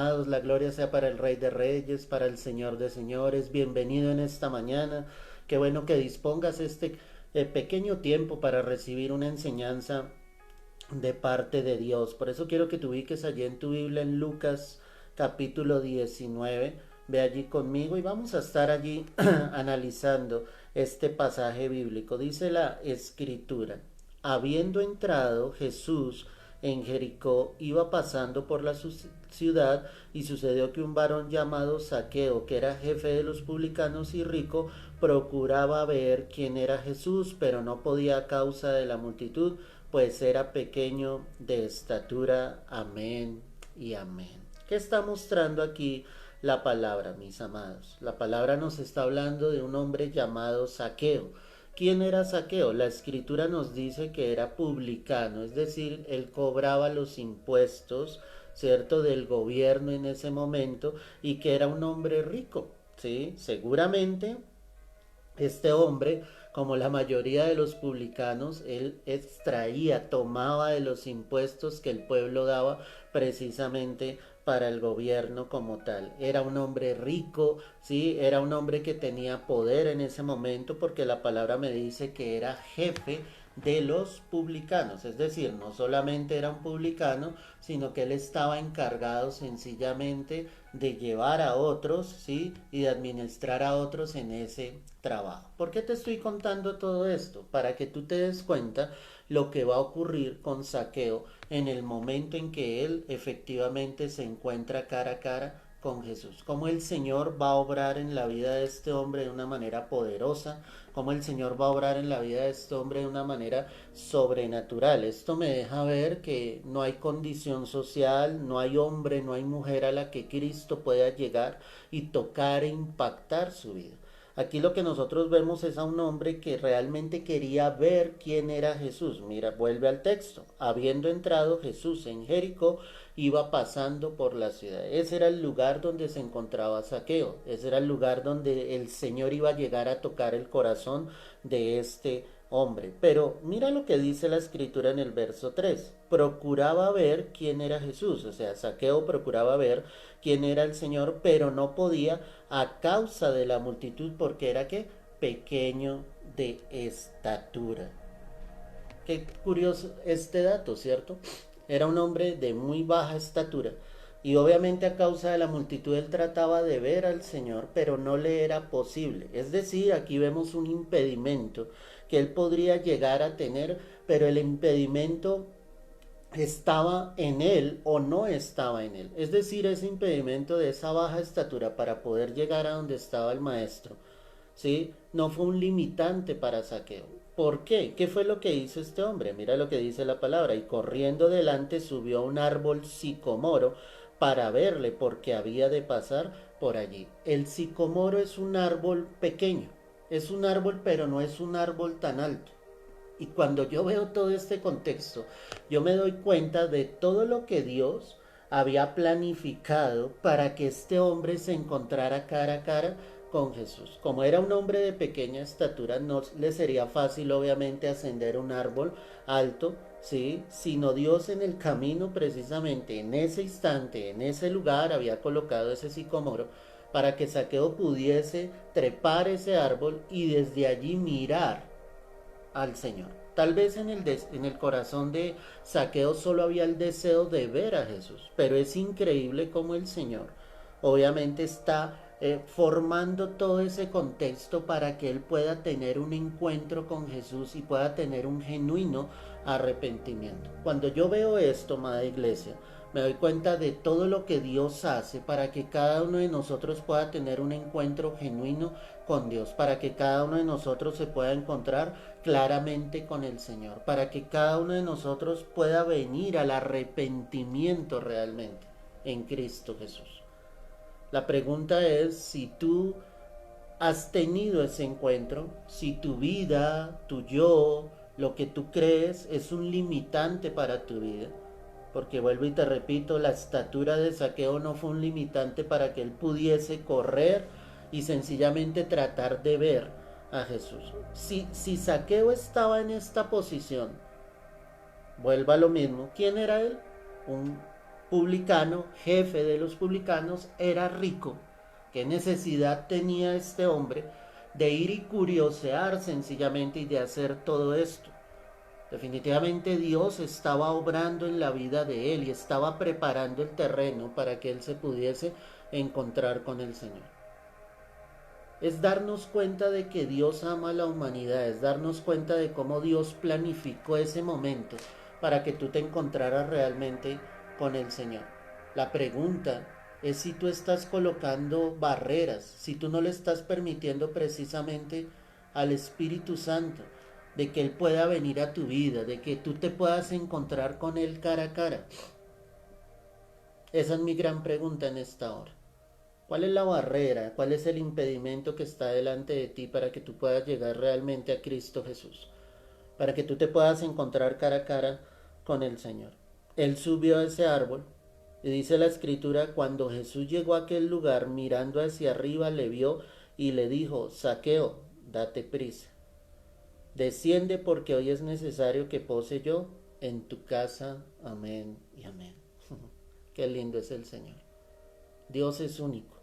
La gloria sea para el Rey de Reyes, para el Señor de Señores. Bienvenido en esta mañana. Qué bueno que dispongas este pequeño tiempo para recibir una enseñanza de parte de Dios. Por eso quiero que te ubiques allí en tu Biblia en Lucas capítulo 19. Ve allí conmigo y vamos a estar allí analizando este pasaje bíblico. Dice la escritura: habiendo entrado Jesús en Jericó, iba pasando por la ciudad, y sucedió que un varón llamado Zaqueo, que era jefe de los publicanos y rico, procuraba ver quién era Jesús, pero no podía a causa de la multitud, pues era pequeño de estatura. Amén y amén. ¿Qué está mostrando aquí la palabra, mis amados? La palabra nos está hablando de un hombre llamado Zaqueo. ¿Quién era Zaqueo? La escritura nos dice que era publicano, es decir, él cobraba los impuestos, ¿cierto?, del gobierno en ese momento, y que era un hombre rico, ¿sí? Seguramente este hombre, como la mayoría de los publicanos, él extraía, tomaba de los impuestos que el pueblo daba precisamente para el gobierno como tal. Era un hombre rico, sí, era un hombre que tenía poder en ese momento, porque la palabra me dice que era jefe de los publicanos, es decir, no solamente era un publicano, sino que él estaba encargado sencillamente de llevar a otros, ¿sí?, y de administrar a otros en ese trabajo. ¿Por qué te estoy contando todo esto? Para que tú te des cuenta lo que va a ocurrir con Zaqueo en el momento en que él efectivamente se encuentra cara a cara con Jesús. Cómo el Señor va a obrar en la vida de este hombre de una manera poderosa, cómo el Señor va a obrar en la vida de este hombre de una manera sobrenatural. Esto me deja ver que no hay condición social, no hay hombre, no hay mujer a la que Cristo pueda llegar y tocar e impactar su vida. Aquí lo que nosotros vemos es a un hombre que realmente quería ver quién era Jesús. Mira, vuelve al texto. Habiendo entrado Jesús en Jericó, iba pasando por la ciudad. Ese era el lugar donde se encontraba Zaqueo. Ese era el lugar donde el Señor iba a llegar a tocar el corazón de este hombre. Pero mira lo que dice la escritura en el verso 3. Procuraba ver quién era Jesús. O sea, Zaqueo procuraba ver quién era el Señor, pero no podía a causa de la multitud, porque era que pequeño de estatura. Qué curioso este dato, ¿cierto? Era un hombre de muy baja estatura, y obviamente a causa de la multitud él trataba de ver al Señor, pero no le era posible. Es decir, aquí vemos un impedimento que él podría llegar a tener, pero el impedimento estaba en él o no estaba en él. Es decir, ese impedimento de esa baja estatura para poder llegar a donde estaba el maestro, ¿sí?, no fue un limitante para Zaqueo. ¿Por qué? ¿Qué fue lo que hizo este hombre? Mira lo que dice la palabra: y corriendo delante subió a un árbol sicomoro para verle, porque había de pasar por allí. El sicomoro es un árbol pequeño, es un árbol, pero no es un árbol tan alto. Y cuando yo veo todo este contexto, yo me doy cuenta de todo lo que Dios había planificado para que este hombre se encontrara cara a cara con Jesús. Como era un hombre de pequeña estatura, no le sería fácil obviamente ascender un árbol alto, ¿sí?, sino Dios en el camino, precisamente en ese instante, en ese lugar, había colocado ese sicómoro para que Zaqueo pudiese trepar ese árbol y desde allí mirar al Señor. Tal vez en el corazón de Zaqueo solo había el deseo de ver a Jesús, pero es increíble cómo el Señor obviamente está formando todo ese contexto para que él pueda tener un encuentro con Jesús y pueda tener un genuino arrepentimiento. Cuando yo veo esto, amada iglesia, me doy cuenta de todo lo que Dios hace para que cada uno de nosotros pueda tener un encuentro genuino con Dios, para que cada uno de nosotros se pueda encontrar claramente con el Señor, para que cada uno de nosotros pueda venir al arrepentimiento realmente en Cristo Jesús. La pregunta es si tú has tenido ese encuentro, si tu vida, tu yo, lo que tú crees es un limitante para tu vida. Porque vuelvo y te repito, la estatura de Zaqueo no fue un limitante para que él pudiese correr y sencillamente tratar de ver a Jesús. Si Zaqueo estaba en esta posición, vuelva a lo mismo, ¿quién era él? Un publicano, jefe de los publicanos, era rico. ¿Qué necesidad tenía este hombre de ir y curiosear sencillamente y de hacer todo esto? Definitivamente Dios estaba obrando en la vida de él y estaba preparando el terreno para que él se pudiese encontrar con el Señor. Es darnos cuenta de que Dios ama a la humanidad, es darnos cuenta de cómo Dios planificó ese momento para que tú te encontraras realmente con el Señor. La pregunta es si tú estás colocando barreras, si tú no le estás permitiendo precisamente al Espíritu Santo de que Él pueda venir a tu vida, de que tú te puedas encontrar con Él cara a cara. Esa es mi gran pregunta en esta hora. ¿Cuál es la barrera? ¿Cuál es el impedimento que está delante de ti para que tú puedas llegar realmente a Cristo Jesús? Para que tú te puedas encontrar cara a cara con el Señor. Él subió a ese árbol y dice la escritura, cuando Jesús llegó a aquel lugar, mirando hacia arriba, le vio y le dijo, Zaqueo, date prisa. Desciende porque hoy es necesario que pose yo en tu casa. Amén y amén. Qué lindo es el Señor. Dios es único.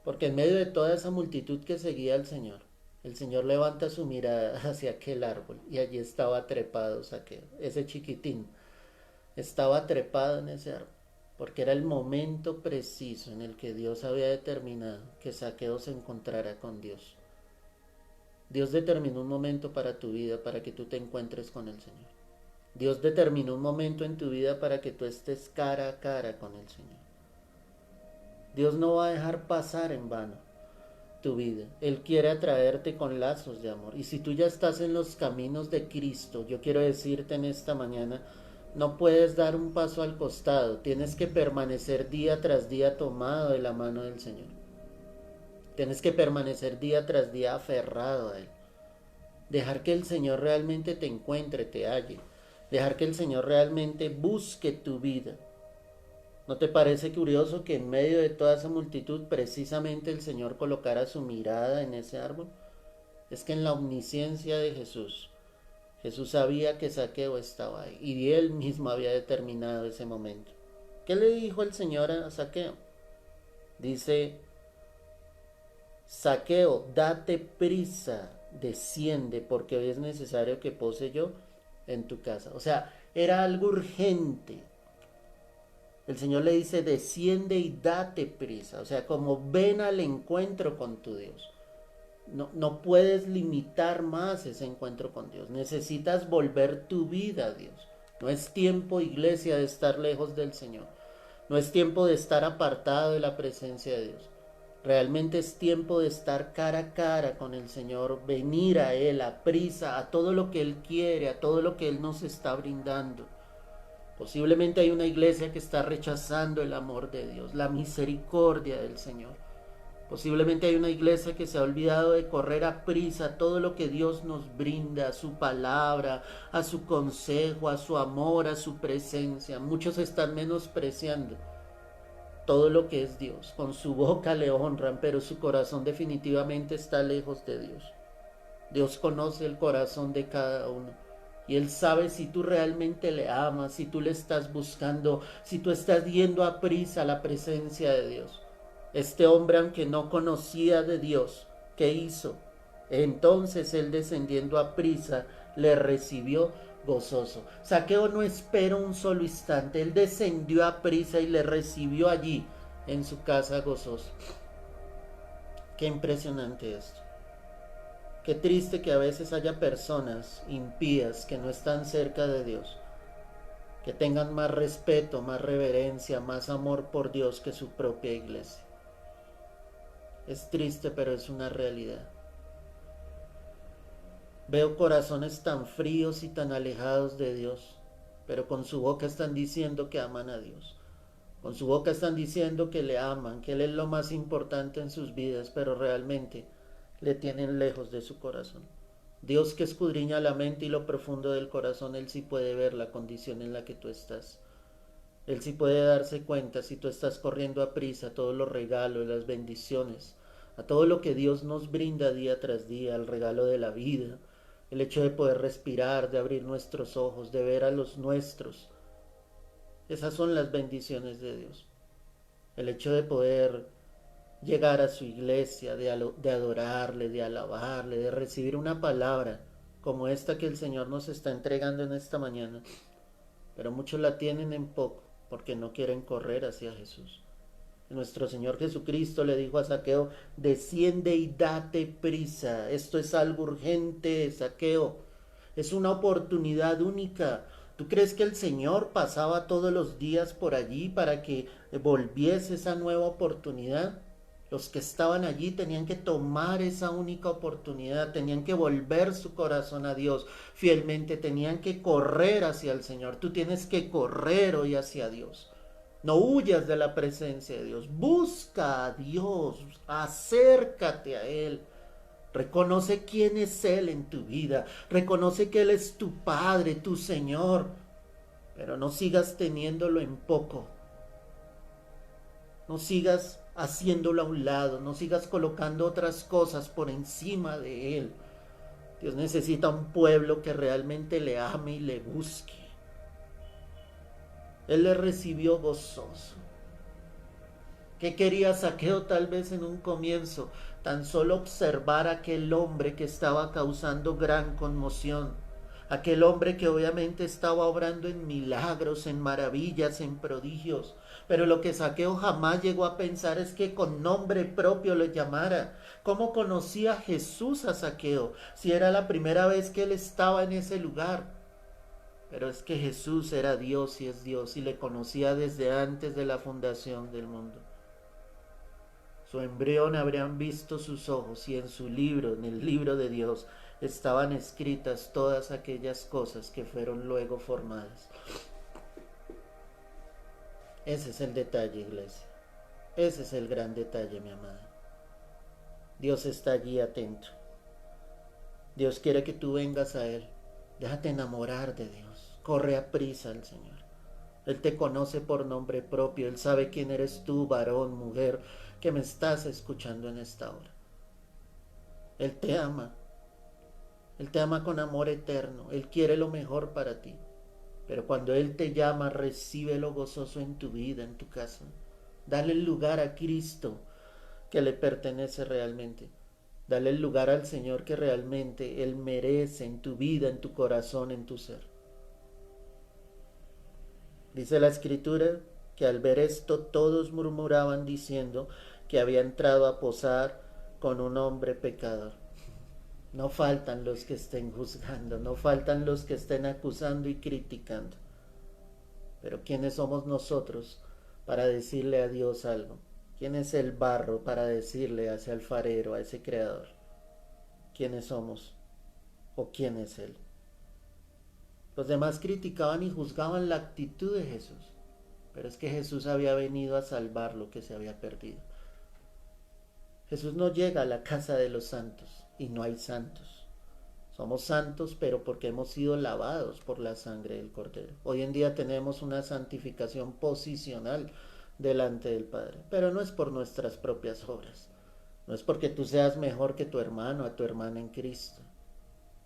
Porque en medio de toda esa multitud que seguía al Señor, el Señor levanta su mirada hacia aquel árbol y allí estaba trepado Zaqueo, ese chiquitín, estaba trepado en ese árbol, porque era el momento preciso en el que Dios había determinado que Zaqueo se encontrara con Dios. Dios determinó un momento para tu vida para que tú te encuentres con el Señor. Dios determinó un momento en tu vida para que tú estés cara a cara con el Señor. Dios no va a dejar pasar en vano tu vida. Él quiere atraerte con lazos de amor. Y si tú ya estás en los caminos de Cristo, yo quiero decirte en esta mañana, no puedes dar un paso al costado. Tienes que permanecer día tras día tomado de la mano del Señor. Tienes que permanecer día tras día aferrado a Él. Dejar que el Señor realmente te encuentre, te halle. Dejar que el Señor realmente busque tu vida. ¿No te parece curioso que en medio de toda esa multitud precisamente el Señor colocara su mirada en ese árbol? Es que en la omnisciencia de Jesús, Jesús sabía que Zaqueo estaba ahí y él mismo había determinado ese momento. ¿Qué le dijo el Señor a Zaqueo? Dice, Zaqueo, date prisa, desciende, porque hoy es necesario que pose yo en tu casa. O sea, era algo urgente. El Señor le dice, desciende y date prisa. O sea, como ven al encuentro con tu Dios. No puedes limitar más ese encuentro con Dios. Necesitas volver tu vida a Dios. No es tiempo, iglesia, de estar lejos del Señor. No es tiempo de estar apartado de la presencia de Dios. Realmente es tiempo de estar cara a cara con el Señor, venir a Él, a prisa, a todo lo que Él quiere, a todo lo que Él nos está brindando. Posiblemente hay una iglesia que está rechazando el amor de Dios, la misericordia del Señor. Posiblemente hay una iglesia que se ha olvidado de correr a prisa todo lo que Dios nos brinda, a su palabra, a su consejo, a su amor, a su presencia. Muchos están menospreciando todo lo que es Dios. Con su boca le honran, pero su corazón definitivamente está lejos de Dios. Dios conoce el corazón de cada uno. Y Él sabe si tú realmente le amas, si tú le estás buscando, si tú estás yendo a prisa a la presencia de Dios. Este hombre, aunque no conocía de Dios, ¿qué hizo? Entonces él, descendiendo a prisa, le recibió gozoso. Zaqueo no esperó un solo instante, él descendió a prisa y le recibió allí en su casa gozoso. Qué impresionante esto. Qué triste que a veces haya personas impías que no están cerca de Dios, que tengan más respeto, más reverencia, más amor por Dios que su propia iglesia. Es triste, pero es una realidad. Veo corazones tan fríos y tan alejados de Dios, pero con su boca están diciendo que aman a Dios. Con su boca están diciendo que le aman, que Él es lo más importante en sus vidas, pero realmente le tienen lejos de su corazón. Dios, que escudriña la mente y lo profundo del corazón, Él sí puede ver la condición en la que tú estás. Él sí puede darse cuenta si tú estás corriendo a prisa a todos los regalos, las bendiciones, a todo lo que Dios nos brinda día tras día, el regalo de la vida, el hecho de poder respirar, de abrir nuestros ojos, de ver a los nuestros. Esas son las bendiciones de Dios. El hecho de poder llegar a su iglesia, de adorarle, de alabarle, de recibir una palabra como esta que el Señor nos está entregando en esta mañana. Pero muchos la tienen en poco porque no quieren correr hacia Jesús. Nuestro Señor Jesucristo le dijo a Zaqueo: desciende y date prisa. Esto es algo urgente, Zaqueo. Es una oportunidad única. ¿Tú crees que el Señor pasaba todos los días por allí para que volviese esa nueva oportunidad? Los que estaban allí tenían que tomar esa única oportunidad, tenían que volver su corazón a Dios fielmente, tenían que correr hacia el Señor. Tú tienes que correr hoy hacia Dios. No huyas de la presencia de Dios. Busca a Dios. Acércate a Él. Reconoce quién es Él en tu vida. Reconoce que Él es tu Padre, tu Señor. Pero no sigas teniéndolo en poco. No sigas haciéndolo a un lado. No sigas colocando otras cosas por encima de Él. Dios necesita un pueblo que realmente le ame y le busque. Él le recibió gozoso. ¿Qué quería Zaqueo tal vez en un comienzo? Tan solo observar a aquel hombre que estaba causando gran conmoción. Aquel hombre que obviamente estaba obrando en milagros, en maravillas, en prodigios. Pero lo que Zaqueo jamás llegó a pensar es que con nombre propio lo llamara. ¿Cómo conocía Jesús a Zaqueo si era la primera vez que él estaba en ese lugar? Pero es que Jesús era Dios y es Dios y le conocía desde antes de la fundación del mundo. Su embrión habrían visto sus ojos y en su libro, en el libro de Dios, estaban escritas todas aquellas cosas que fueron luego formadas. Ese es el detalle, iglesia. Ese es el gran detalle, mi amada. Dios está allí atento. Dios quiere que tú vengas a Él. Déjate enamorar de Dios. Corre a prisa al Señor. Él te conoce por nombre propio. Él sabe quién eres tú, varón, mujer, que me estás escuchando en esta hora. Él te ama. Él te ama con amor eterno. Él quiere lo mejor para ti. Pero cuando Él te llama, recíbelo gozoso en tu vida, en tu casa. Dale el lugar a Cristo que le pertenece realmente. Dale el lugar al Señor que realmente Él merece en tu vida, en tu corazón, en tu ser. Dice la Escritura que al ver esto todos murmuraban diciendo que había entrado a posar con un hombre pecador. No faltan los que estén juzgando, no faltan los que estén acusando y criticando. Pero ¿quiénes somos nosotros para decirle a Dios algo? ¿Quién es el barro para decirle a ese alfarero, a ese creador? ¿Quiénes somos? ¿O quién es Él? Los demás criticaban y juzgaban la actitud de Jesús, pero es que Jesús había venido a salvar lo que se había perdido. Jesús no llega a la casa de los santos y no hay santos. Somos santos, pero porque hemos sido lavados por la sangre del Cordero. Hoy en día tenemos una santificación posicional delante del Padre, pero no es por nuestras propias obras. No es porque tú seas mejor que tu hermano o tu hermana en Cristo.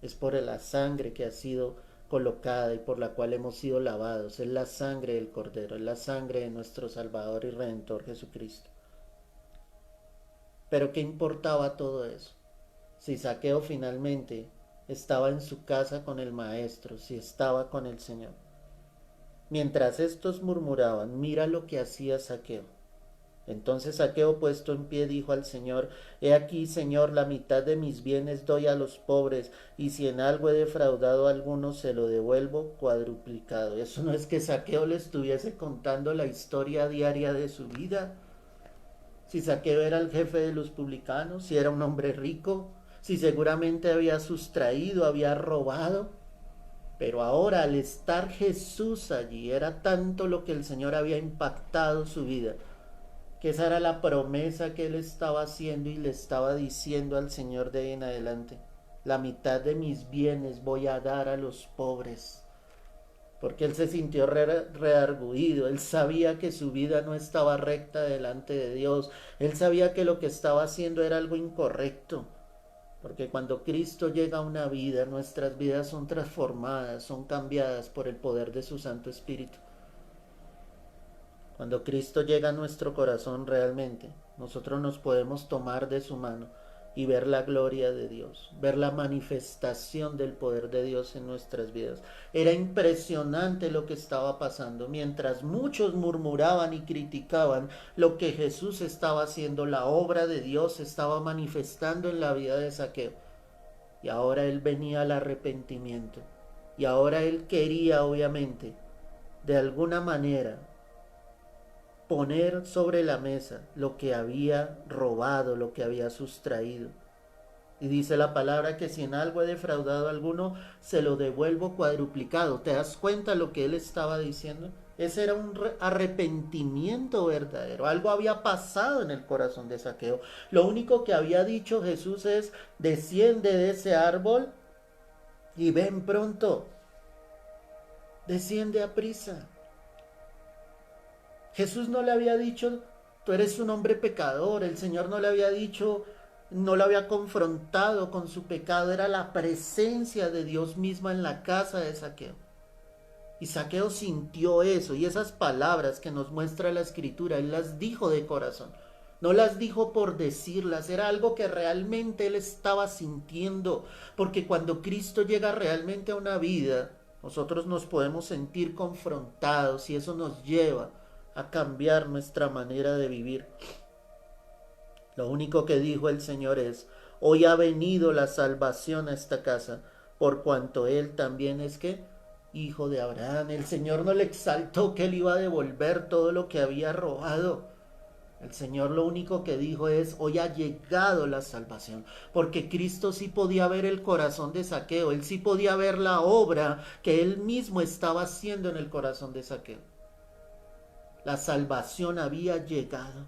Es por la sangre que ha sido colocada y por la cual hemos sido lavados. Es la sangre del Cordero, es la sangre de nuestro Salvador y Redentor Jesucristo. Pero ¿qué importaba todo eso? Si Zaqueo finalmente estaba en su casa con el Maestro, si estaba con el Señor. Mientras estos murmuraban, mira lo que hacía Zaqueo. Entonces Zaqueo, puesto en pie, dijo al Señor: He aquí, Señor, la mitad de mis bienes doy a los pobres, y si en algo he defraudado a alguno, se lo devuelvo cuadruplicado. Eso no es que Zaqueo le estuviese contando la historia diaria de su vida. Si Zaqueo era el jefe de los publicanos, si era un hombre rico, si seguramente había sustraído, había robado. Pero ahora, al estar Jesús allí, era tanto lo que el Señor había impactado su vida, que esa era la promesa que él estaba haciendo y le estaba diciendo al Señor de ahí en adelante: la mitad de mis bienes voy a dar a los pobres. Porque él se sintió redarguido, él sabía que su vida no estaba recta delante de Dios, él sabía que lo que estaba haciendo era algo incorrecto. Porque cuando Cristo llega a una vida, nuestras vidas son transformadas, son cambiadas por el poder de su Santo Espíritu. Cuando Cristo llega a nuestro corazón realmente, nosotros nos podemos tomar de su mano y ver la gloria de Dios, ver la manifestación del poder de Dios en nuestras vidas. Era impresionante lo que estaba pasando. Mientras muchos murmuraban y criticaban lo que Jesús estaba haciendo, la obra de Dios se estaba manifestando en la vida de Zaqueo. Y ahora él venía al arrepentimiento. Y ahora él quería, obviamente, de alguna manera, poner sobre la mesa lo que había robado, lo que había sustraído. Y dice la palabra que si en algo he defraudado a alguno, se lo devuelvo cuadruplicado. ¿Te das cuenta lo que él estaba diciendo? Ese era un arrepentimiento verdadero. Algo había pasado en el corazón de Zaqueo. Lo único que había dicho Jesús es, desciende de ese árbol y ven pronto. Desciende a prisa. Jesús no le había dicho, tú eres un hombre pecador. El Señor no le había dicho, no lo había confrontado con su pecado. Era la presencia de Dios misma en la casa de Zaqueo. Y Zaqueo sintió eso, y esas palabras que nos muestra la Escritura, él las dijo de corazón. No las dijo por decirlas, era algo que realmente él estaba sintiendo, porque cuando Cristo llega realmente a una vida, nosotros nos podemos sentir confrontados y eso nos lleva a cambiar nuestra manera de vivir. Lo único que dijo el Señor es, hoy ha venido la salvación a esta casa, por cuanto él también es que hijo de Abraham. El Señor no le exaltó que él iba a devolver todo lo que había robado. El Señor lo único que dijo es, hoy ha llegado la salvación, porque Cristo sí podía ver el corazón de Zaqueo, él sí podía ver la obra que él mismo estaba haciendo en el corazón de Zaqueo. La salvación había llegado.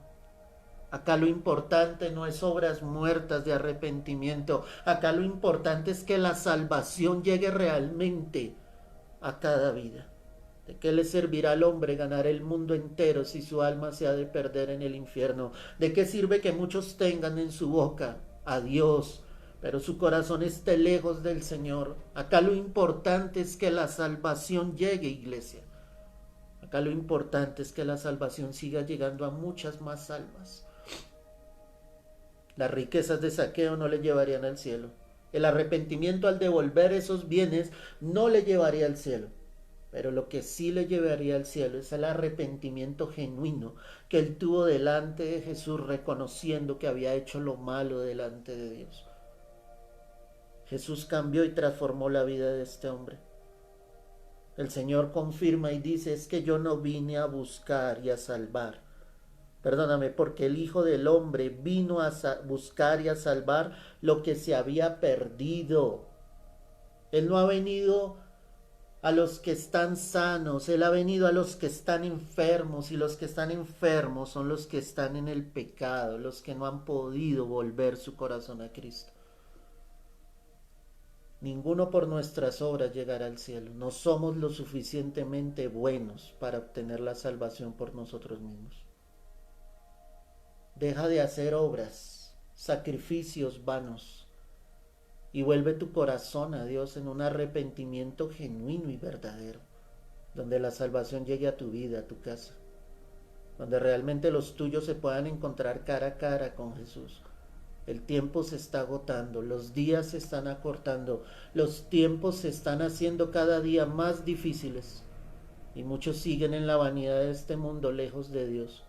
Acá lo importante no es obras muertas de arrepentimiento, acá lo importante es que la salvación llegue realmente a cada vida. ¿De qué le servirá al hombre ganar el mundo entero si su alma se ha de perder en el infierno? ¿De qué sirve que muchos tengan en su boca a Dios, pero su corazón esté lejos del Señor? Acá lo importante es que la salvación llegue, iglesia. Acá lo importante es que la salvación siga llegando a muchas más almas. Las riquezas de Zaqueo no le llevarían al cielo. El arrepentimiento al devolver esos bienes no le llevaría al cielo. Pero lo que sí le llevaría al cielo es el arrepentimiento genuino que él tuvo delante de Jesús, reconociendo que había hecho lo malo delante de Dios. Jesús cambió y transformó la vida de este hombre. El Señor confirma y dice, es que yo no vine a buscar y a salvar. Perdóname, porque el Hijo del Hombre vino a buscar y a salvar lo que se había perdido. Él no ha venido a los que están sanos, él ha venido a los que están enfermos, y los que están enfermos son los que están en el pecado, los que no han podido volver su corazón a Cristo. Ninguno por nuestras obras llegará al cielo. No somos lo suficientemente buenos para obtener la salvación por nosotros mismos. Deja de hacer obras, sacrificios vanos, y vuelve tu corazón a Dios en un arrepentimiento genuino y verdadero, donde la salvación llegue a tu vida, a tu casa, donde realmente los tuyos se puedan encontrar cara a cara con Jesús. El tiempo se está agotando, los días se están acortando, los tiempos se están haciendo cada día más difíciles, y muchos siguen en la vanidad de este mundo lejos de Dios.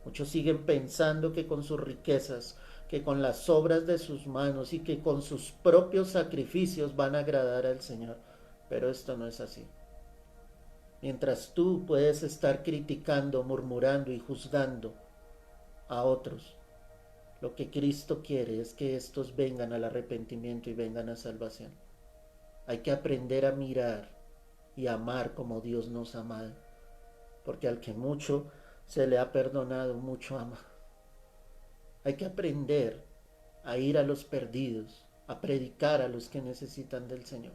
Muchos siguen pensando que con sus riquezas, que con las obras de sus manos y que con sus propios sacrificios van a agradar al Señor. Pero esto no es así. Mientras tú puedes estar criticando, murmurando y juzgando a otros, lo que Cristo quiere es que estos vengan al arrepentimiento y vengan a salvación. Hay que aprender a mirar y amar como Dios nos ha amado, porque al que mucho se le ha perdonado, mucho ama. Hay que aprender a ir a los perdidos, a predicar a los que necesitan del Señor.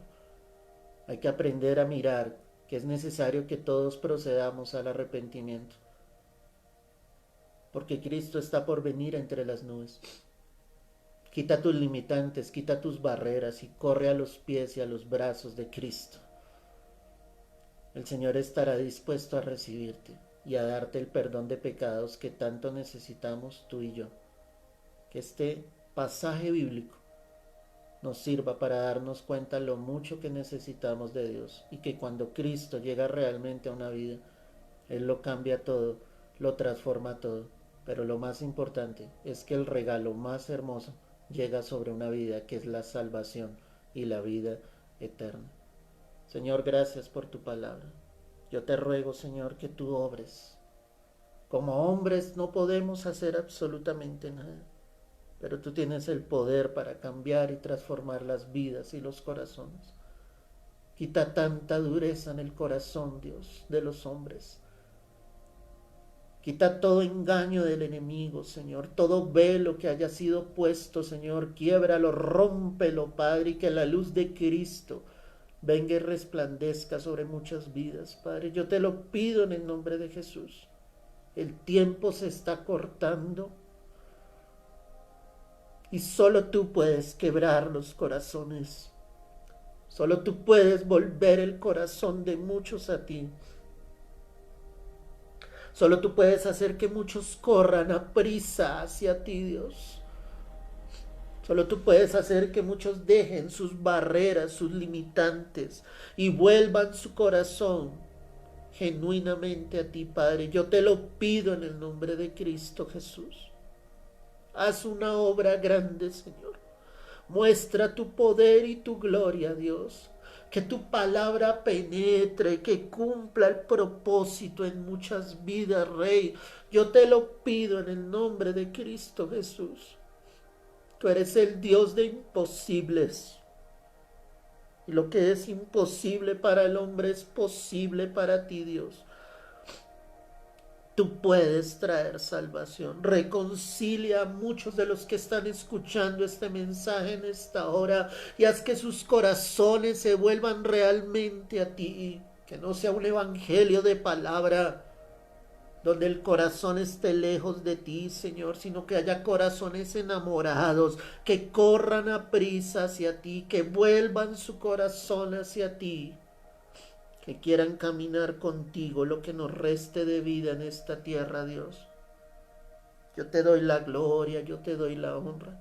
Hay que aprender a mirar que es necesario que todos procedamos al arrepentimiento, porque Cristo está por venir entre las nubes. Quita tus limitantes, quita tus barreras y corre a los pies y a los brazos de Cristo. El Señor estará dispuesto a recibirte. y a darte el perdón de pecados que tanto necesitamos tú y yo. Que este pasaje bíblico nos sirva para darnos cuenta lo mucho que necesitamos de Dios y que cuando Cristo llega realmente a una vida, Él lo cambia todo, lo transforma todo. Pero lo más importante es que el regalo más hermoso llega sobre una vida que es la salvación y la vida eterna. Señor, gracias por tu palabra. Yo te ruego, Señor, que tú obres. Como hombres no podemos hacer absolutamente nada, pero tú tienes el poder para cambiar y transformar las vidas y los corazones. Quita tanta dureza en el corazón, Dios, de los hombres. Quita todo engaño del enemigo, Señor, todo velo que haya sido puesto, Señor, quiébralo, rómpelo, Padre, y que la luz de Cristo venga y resplandezca sobre muchas vidas, Padre. Yo te lo pido en el nombre de Jesús. El tiempo se está cortando y solo tú puedes quebrar los corazones. Solo tú puedes volver el corazón de muchos a ti. Solo tú puedes hacer que muchos corran a prisa hacia ti, Dios. Solo tú puedes hacer que muchos dejen sus barreras, sus limitantes y vuelvan su corazón genuinamente a ti, Padre. Yo te lo pido en el nombre de Cristo Jesús. Haz una obra grande, Señor. Muestra tu poder y tu gloria, Dios. Que tu palabra penetre, que cumpla el propósito en muchas vidas, Rey. Yo te lo pido en el nombre de Cristo Jesús. Tú eres el Dios de imposibles. Y lo que es imposible para el hombre es posible para ti, Dios. Tú puedes traer salvación. Reconcilia a muchos de los que están escuchando este mensaje en esta hora y haz que sus corazones se vuelvan realmente a ti. Que no sea un evangelio de palabra donde el corazón esté lejos de ti, Señor, sino que haya corazones enamorados, que corran a prisa hacia ti, que vuelvan su corazón hacia ti, que quieran caminar contigo lo que nos reste de vida en esta tierra, Dios. Yo te doy la gloria, yo te doy la honra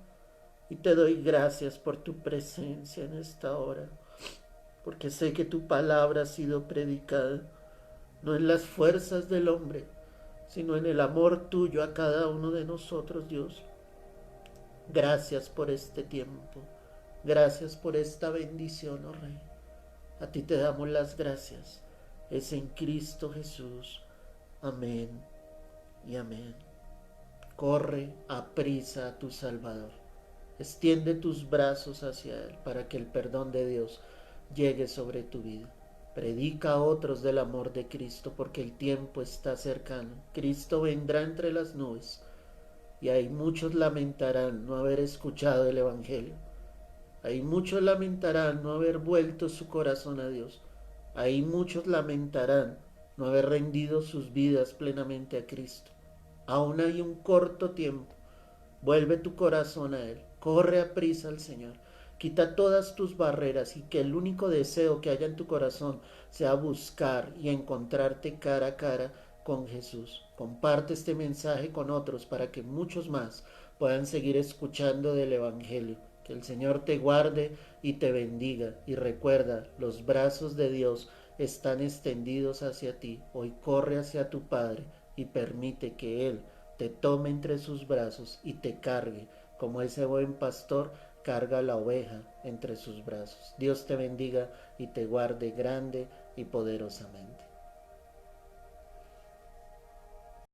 y te doy gracias por tu presencia en esta hora, porque sé que tu palabra ha sido predicada, no en las fuerzas del hombre, sino en el amor tuyo a cada uno de nosotros, Dios. Gracias por este tiempo, gracias por esta bendición, oh Rey. A ti te damos las gracias. Es en Cristo Jesús. Amén y amén. Corre a prisa a tu Salvador. Extiende tus brazos hacia Él para que el perdón de Dios llegue sobre tu vida. Predica a otros del amor de Cristo porque el tiempo está cercano. Cristo vendrá entre las nubes y hay muchos lamentarán no haber escuchado el Evangelio. Hay muchos lamentarán no haber vuelto su corazón a Dios. Hay muchos lamentarán no haber rendido sus vidas plenamente a Cristo. Aún hay un corto tiempo. Vuelve tu corazón a Él. Corre a prisa al Señor. Quita todas tus barreras y que el único deseo que haya en tu corazón sea buscar y encontrarte cara a cara con Jesús. Comparte este mensaje con otros para que muchos más puedan seguir escuchando del Evangelio. Que el Señor te guarde y te bendiga. Y recuerda, los brazos de Dios están extendidos hacia ti. Hoy corre hacia tu Padre y permite que Él te tome entre sus brazos y te cargue, como ese buen pastor carga la oveja entre sus brazos. Dios te bendiga y te guarde grande y poderosamente.